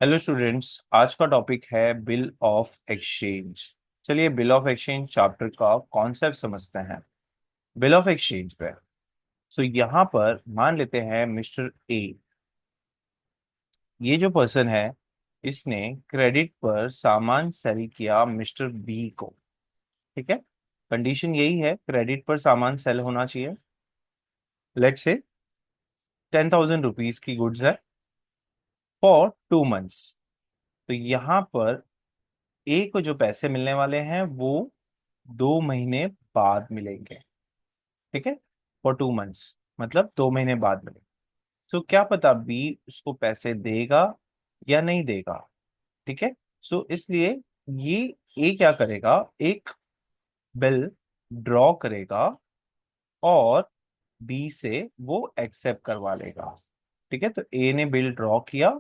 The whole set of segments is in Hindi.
हेलो स्टूडेंट्स, आज का टॉपिक है बिल ऑफ एक्सचेंज। चलिए बिल ऑफ एक्सचेंज चैप्टर का कॉन्सेप्ट समझते हैं। बिल ऑफ एक्सचेंज पे यहाँ पर मान लेते हैं मिस्टर ए, ये जो पर्सन है, इसने क्रेडिट पर सामान सेल किया मिस्टर बी को। ठीक है, कंडीशन यही है, क्रेडिट पर सामान सेल होना चाहिए। लेट्स से 10,000 रुपीज की गुड्स है फॉर 2 मंथ्स। तो यहाँ पर ए को जो पैसे मिलने वाले हैं वो 2 महीने बाद मिलेंगे। ठीक है, फॉर 2 मंथ्स मतलब 2 महीने बाद मिलेंगे। क्या पता बी उसको पैसे देगा या नहीं देगा। ठीक है, इसलिए ये ए क्या करेगा, एक बिल ड्रॉ करेगा और बी से वो एक्सेप्ट करवा लेगा। ठीक है, तो ए ने बिल ड्रॉ किया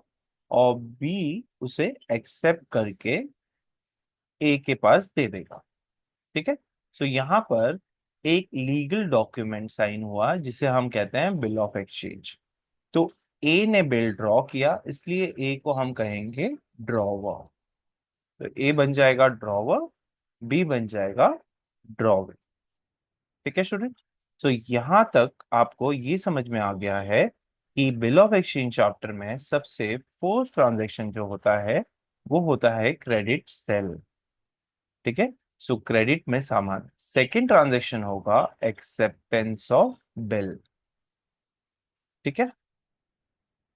और बी उसे एक्सेप्ट करके ए के पास दे देगा। ठीक है, यहाँ पर एक लीगल डॉक्यूमेंट साइन हुआ जिसे हम कहते हैं बिल ऑफ एक्सचेंज। तो ए ने बिल ड्रॉ किया, इसलिए ए को हम कहेंगे ड्रॉवर। तो ए बन जाएगा ड्रॉवर, बी बन जाएगा ड्रॉवर। ठीक है स्टूडेंट, यहां तक आपको ये समझ में आ गया है कि बिल ऑफ एक्सचेंज चैप्टर में सबसे फर्स्ट ट्रांजैक्शन जो होता है वो होता है क्रेडिट सेल। ठीक है, क्रेडिट में सामान। सेकंड ट्रांजैक्शन होगा एक्सेप्टेंस ऑफ बिल। ठीक है,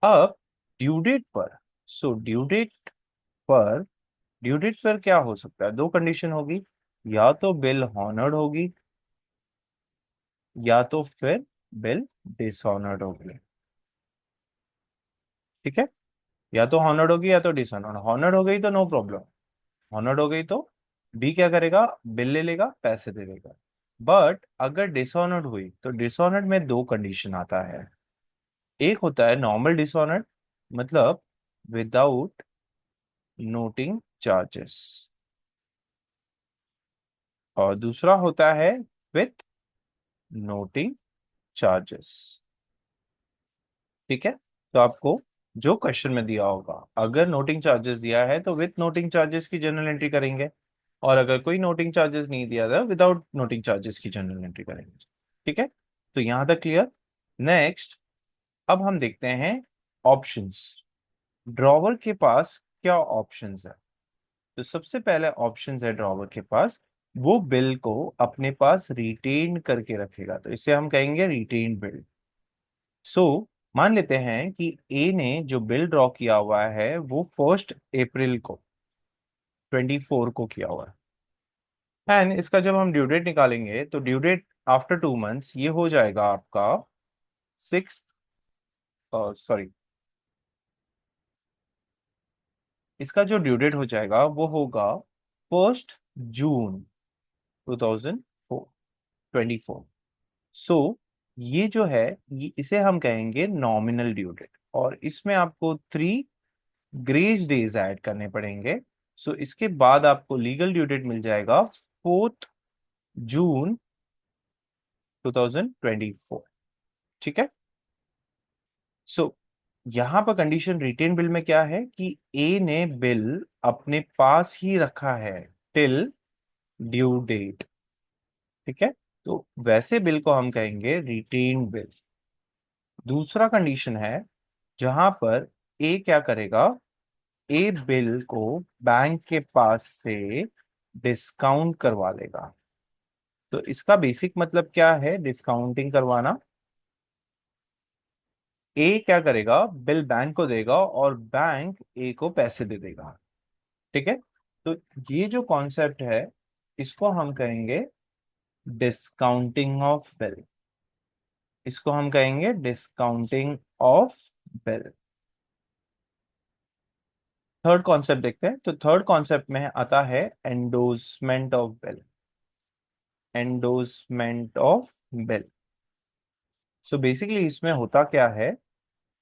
अब ड्यू डेट पर, ड्यू डेट पर, ड्यू डेट पर क्या हो सकता है, दो कंडीशन होगी, या तो बिल हॉनर्ड होगी या तो फिर बिल डिसऑनर्ड होगी। ठीक है, या तो हॉनर्ड होगी या तो डिसऑनर्ड। हॉनर्ड हो गई तो नो प्रॉब्लम, हॉनर्ड हो गई तो बी क्या करेगा, बिल ले लेगा, पैसे दे देगा। बट अगर डिसऑनर्ड हुई तो डिसऑनर्ड में दो कंडीशन आता है। एक होता है नॉर्मल डिसऑनर्ड, मतलब विदाउट नोटिंग चार्जेस, और दूसरा होता है विथ नोटिंग चार्जेस। ठीक है, तो आपको जो क्वेश्चन में दिया होगा, अगर नोटिंग चार्जेस दिया है तो विथ नोटिंग चार्जेस की जनरल एंट्री करेंगे, और अगर कोई नोटिंग चार्जेस नहीं दिया था विदाउट नोटिंग चार्जेस की जनरल एंट्री करेंगे। ठीक है, तो यहां तक क्लियर। नेक्स्ट, अब हम देखते हैं ऑप्शंस। ड्रॉवर के पास क्या ऑप्शंस है। तो सबसे पहले ऑप्शंस है ड्रॉवर के पास, वो बिल को अपने पास रिटेन करके रखेगा, तो इसे हम कहेंगे रिटेन बिल। सो मान लेते हैं कि ए ने जो बिल ड्रॉ किया हुआ है वो 1 अप्रैल को 24 को किया हुआ है, एंड इसका जब हम ड्यू डेट निकालेंगे तो ड्यू डेट आफ्टर 2 मंथ्स ये हो जाएगा आपका 6, सॉरी, इसका जो ड्यू डेट हो जाएगा वो होगा 1 जून 2024। ये जो है, ये इसे हम कहेंगे नॉमिनल ड्यू डेट, और इसमें आपको 3 ग्रेस डेज ऐड करने पड़ेंगे। इसके बाद आपको लीगल ड्यू डेट मिल जाएगा 4 जून 2024। ठीक है, सो यहाँ पर कंडीशन रिटेन बिल में क्या है कि ए ने बिल अपने पास ही रखा है टिल ड्यू डेट। ठीक है, तो वैसे बिल को हम कहेंगे रिटेन बिल। दूसरा कंडीशन है जहां पर ए क्या करेगा, ए बिल को बैंक के पास से डिस्काउंट करवा लेगा। तो इसका बेसिक मतलब क्या है, डिस्काउंटिंग करवाना। ए क्या करेगा, बिल बैंक को देगा और बैंक ए को पैसे दे देगा। ठीक है, तो ये जो कॉन्सेप्ट है इसको हम कहेंगे डिस्काउंटिंग ऑफ बिल, इसको हम कहेंगे discounting of bill. Third concept देखते हैं, तो थर्ड कॉन्सेप्ट में आता है endorsement of bill. Endorsement of bill, basically इसमें होता क्या है,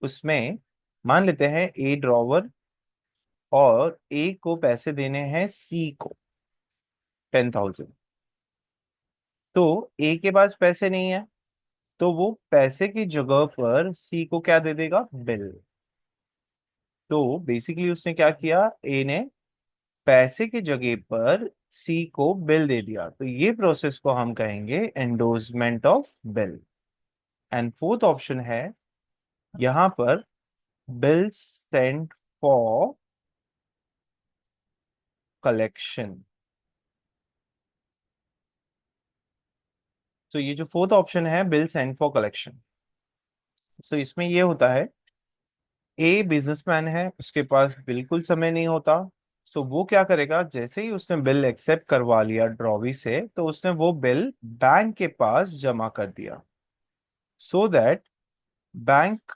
उसमें मान लेते हैं ए ड्रॉवर और ए को पैसे देने हैं सी को 10,000। तो ए के पास पैसे नहीं है, तो वो पैसे की जगह पर सी को क्या दे देगा, बिल। तो बेसिकली उसने क्या किया, ए ने पैसे की जगह पर सी को बिल दे दिया, तो ये प्रोसेस को हम कहेंगे endorsement of bill. And fourth option है यहां पर बिल सेंट फॉर कलेक्शन। तो ये जो फोर्थ ऑप्शन है बिल सेंट फॉर कलेक्शन, तो इसमें ये होता है ए बिजनेसमैन है, उसके पास बिल्कुल समय नहीं होता। सो वो क्या करेगा, जैसे ही उसने बिल एक्सेप्ट करवा लिया ड्रॉवी से, तो उसने वो बिल बैंक के पास जमा कर दिया, सो दैट बैंक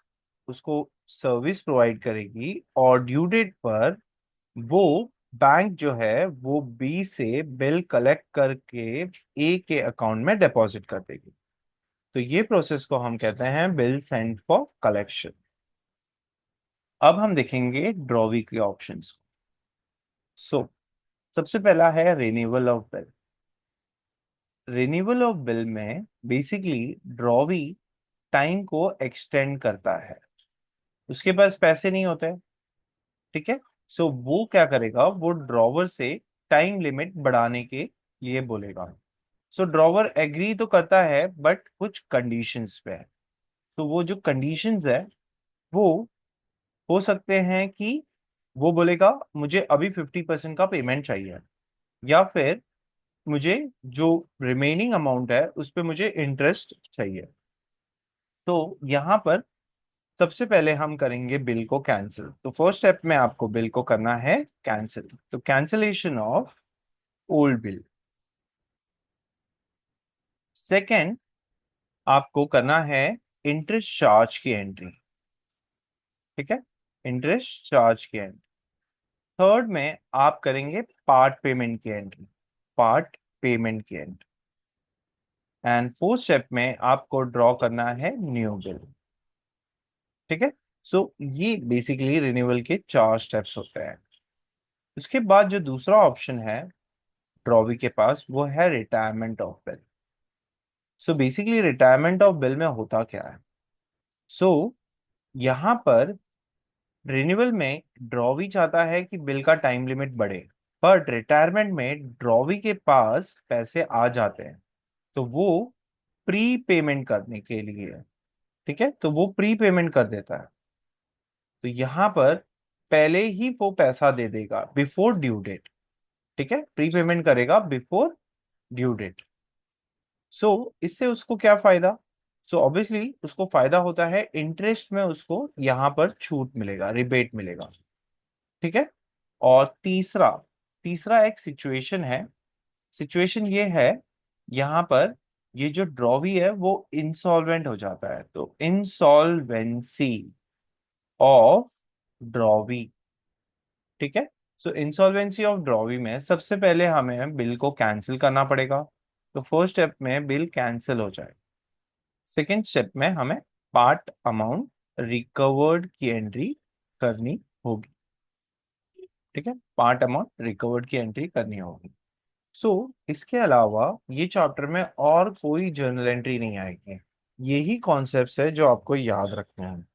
उसको सर्विस प्रोवाइड करेगी, और ड्यू डेट पर वो बैंक जो है वो बी से बिल कलेक्ट करके ए के अकाउंट में डिपॉजिट कर देगी। तो ये प्रोसेस को हम कहते हैं बिल सेंड फॉर कलेक्शन। अब हम देखेंगे ड्रॉवी के ऑप्शंस। सो सबसे पहला है renewal of bill. Renewal of bill में बेसिकली ड्रॉवी टाइम को एक्सटेंड करता है, उसके पास पैसे नहीं होते, ठीक है। सो वो क्या करेगा, वो ड्रॉवर से टाइम लिमिट बढ़ाने के लिए बोलेगा। सो ड्रॉवर एग्री तो करता है बट कुछ कंडीशंस पे है। तो वो जो कंडीशंस है वो हो सकते हैं कि वो बोलेगा मुझे अभी 50% का पेमेंट चाहिए, या फिर मुझे जो रिमेनिंग अमाउंट है उस पे मुझे इंटरेस्ट चाहिए। तो यहाँ पर सबसे पहले हम करेंगे बिल को कैंसिल। तो फर्स्ट स्टेप में आपको बिल को करना है कैंसिल, तो cancellation of old bill. Second, आपको करना है इंटरेस्ट चार्ज की एंट्री, ठीक है, इंटरेस्ट चार्ज की एंट्री। थर्ड में आप करेंगे पार्ट पेमेंट की एंट्री, पार्ट पेमेंट की एंट्री। एंड फोर्थ स्टेप में आपको ड्रॉ करना है न्यू बिल, ठीक है। सो ये बेसिकली रिन्यूअल के चार स्टेप्स होते हैं। उसके बाद जो दूसरा ऑप्शन है ड्रॉवी के पास, वो है retirement of bill. So basically retirement of bill में होता क्या है, सो यहाँ पर रिन्यूअल में ड्रॉवी चाहता है कि बिल का टाइम लिमिट बढ़े, बट रिटायरमेंट में ड्रॉवी के पास पैसे आ जाते हैं, तो वो प्री पेमेंट करने के लिए, ठीक है, तो वो प्री पेमेंट कर देता है। तो यहाँ पर पहले ही वो पैसा दे देगा बिफोर ड्यू डेट, ठीक है, प्री पेमेंट करेगा बिफोर ड्यू डेट। सो इससे उसको क्या फायदा, सो ऑब्वियसली उसको फायदा होता है इंटरेस्ट में, उसको यहाँ पर छूट मिलेगा, रिबेट मिलेगा, ठीक है। और तीसरा तीसरा एक सिचुएशन है, सिचुएशन ये है यहाँ पर ये जो ड्रॉवी है वो इंसॉल्वेंट हो जाता है, तो इंसॉल्वेंसी ऑफ ड्रॉवी, ठीक है। सो इंसॉल्वेंसी ऑफ ड्रॉवी में सबसे पहले हमें बिल को कैंसिल करना पड़ेगा, तो फर्स्ट स्टेप में बिल कैंसिल हो जाए। सेकेंड स्टेप में हमें पार्ट अमाउंट रिकवर्ड की एंट्री करनी होगी, ठीक है, पार्ट अमाउंट रिकवर्ड की एंट्री करनी होगी। सो इसके अलावा ये चैप्टर में और कोई जर्नल एंट्री नहीं आएगी, यही कॉन्सेप्ट्स है जो आपको याद रखने हैं।